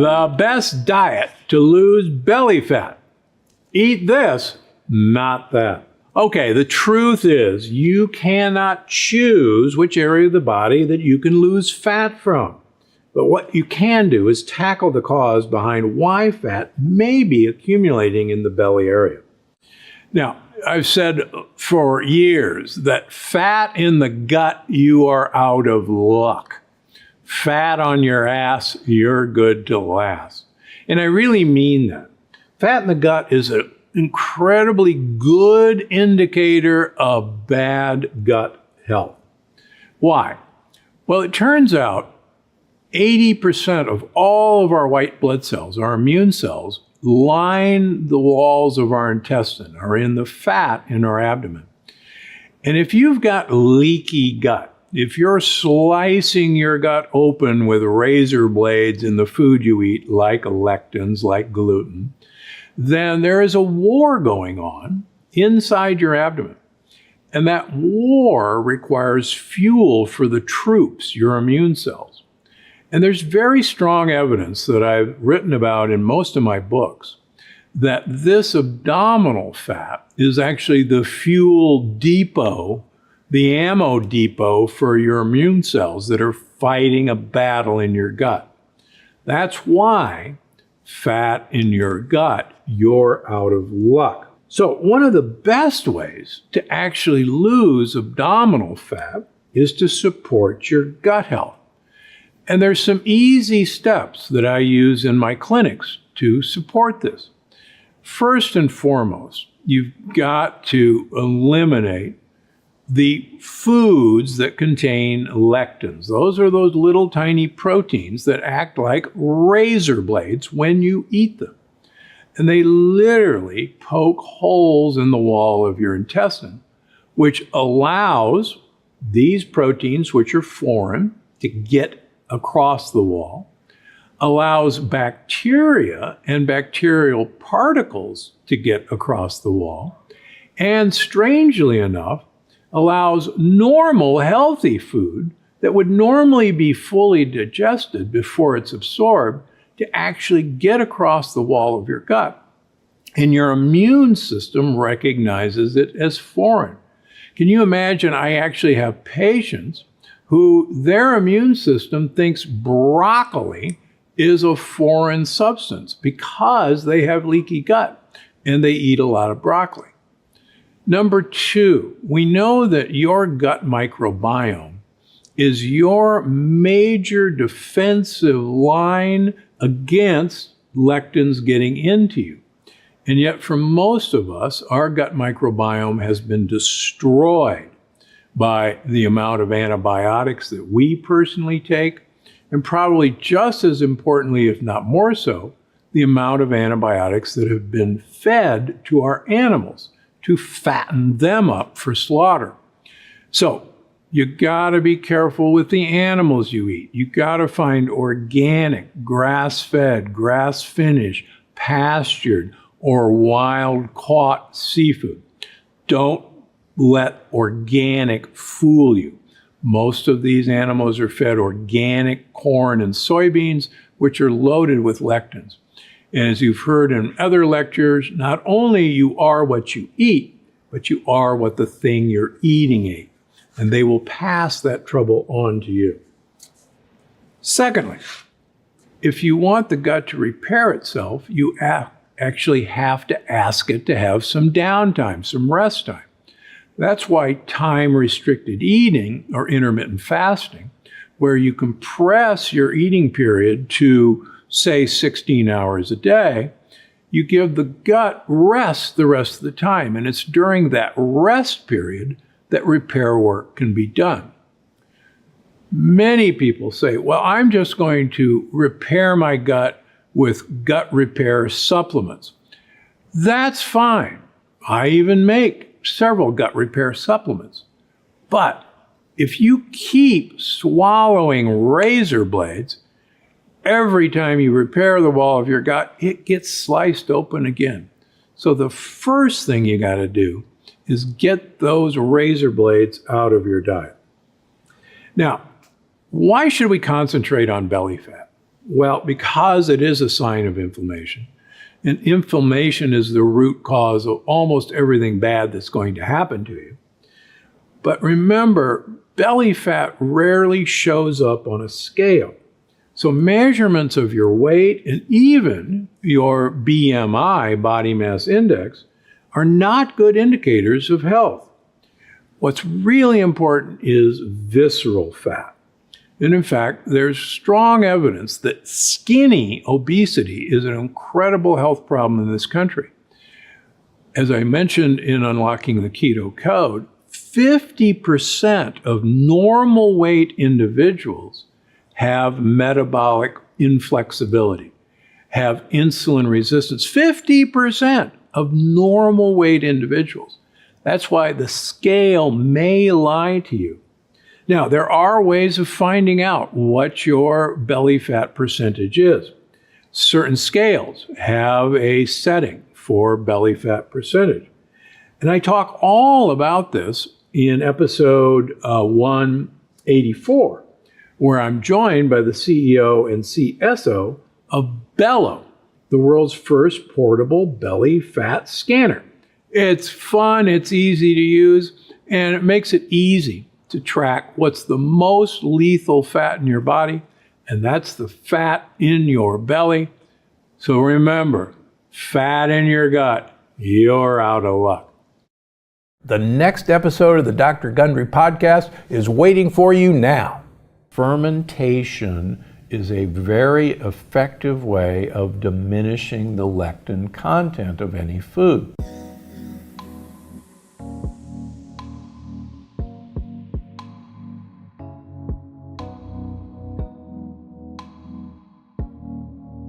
The best diet to lose belly fat. Eat this, not that. Okay, the truth is you cannot choose which area of the body that you can lose fat from. But what you can do is tackle the cause behind why fat may be accumulating in the belly area. Now, I've said for years that fat in the gut, you are out of luck. Fat on your ass, you're good to last. And I really mean that. Fat in the gut is an incredibly good indicator of bad gut health. Why? Well, it turns out 80% of all of our white blood cells, our immune cells, line the walls of our intestine, are in the fat in our abdomen. And if you've got leaky gut, if you're slicing your gut open with razor blades in the food you eat, like lectins, like gluten, then there is a war going on inside your abdomen. And that war requires fuel for the troops, your immune cells. And there's very strong evidence that I've written about in most of my books that this abdominal fat is actually the fuel depot, the ammo depot for your immune cells that are fighting a battle in your gut. That's why fat in your gut, you're out of luck. So one of the best ways to actually lose abdominal fat is to support your gut health. And there's some easy steps that I use in my clinics to support this. First and foremost, you've got to eliminate the foods that contain lectins. Those are those little tiny proteins that act like razor blades when you eat them. And they literally poke holes in the wall of your intestine, which allows these proteins, which are foreign, to get across the wall, allows bacteria and bacterial particles to get across the wall, and strangely enough, allows normal, healthy food that would normally be fully digested before it's absorbed to actually get across the wall of your gut. And your immune system recognizes it as foreign. Can you imagine? I actually have patients who their immune system thinks broccoli is a foreign substance because they have leaky gut and they eat a lot of broccoli. Number two, we know that your gut microbiome is your major defensive line against lectins getting into you. And yet for most of us, our gut microbiome has been destroyed by the amount of antibiotics that we personally take, and probably just as importantly, if not more so, the amount of antibiotics that have been fed to our animals to fatten them up for slaughter. So you gotta be careful with the animals you eat. You gotta find organic, grass-fed, grass-finished, pastured, or wild-caught seafood. Don't let organic fool you. Most of these animals are fed organic corn and soybeans, which are loaded with lectins. And as you've heard in other lectures, not only you are what you eat, but you are what the thing you're eating ate. And they will pass that trouble on to you. Secondly, if you want the gut to repair itself, you actually have to ask it to have some downtime, some rest time. That's why time-restricted eating or intermittent fasting, where you compress your eating period to, say, 16 hours a day, you give the gut rest the rest of the time. And it's during that rest period that repair work can be done. Many people say, well, I'm just going to repair my gut with gut repair supplements. That's fine. I even make several gut repair supplements. But if you keep swallowing razor blades, every time you repair the wall of your gut, it gets sliced open again. So the first thing you got to do is get those razor blades out of your diet. Now, why should we concentrate on belly fat? Well, because it is a sign of inflammation, and inflammation is the root cause of almost everything bad that's going to happen to you. But remember, belly fat rarely shows up on a scale. So measurements of your weight and even your BMI, body mass index, are not good indicators of health. What's really important is visceral fat. And in fact, there's strong evidence that skinny obesity is an incredible health problem in this country. As I mentioned in Unlocking the Keto Code, 50% of normal weight individuals have metabolic inflexibility, have insulin resistance. 50% of normal weight individuals. That's why the scale may lie to you. Now, there are ways of finding out what your belly fat percentage is. Certain scales have a setting for belly fat percentage. And I talk all about this in episode 184, where I'm joined by the CEO and CSO of Bello, the world's first portable belly fat scanner. It's fun, it's easy to use, and it makes it easy to track what's the most lethal fat in your body, and that's the fat in your belly. So remember, fat in your gut, you're out of luck. The next episode of the Dr. Gundry podcast is waiting for you now. Fermentation is a very effective way of diminishing the lectin content of any food.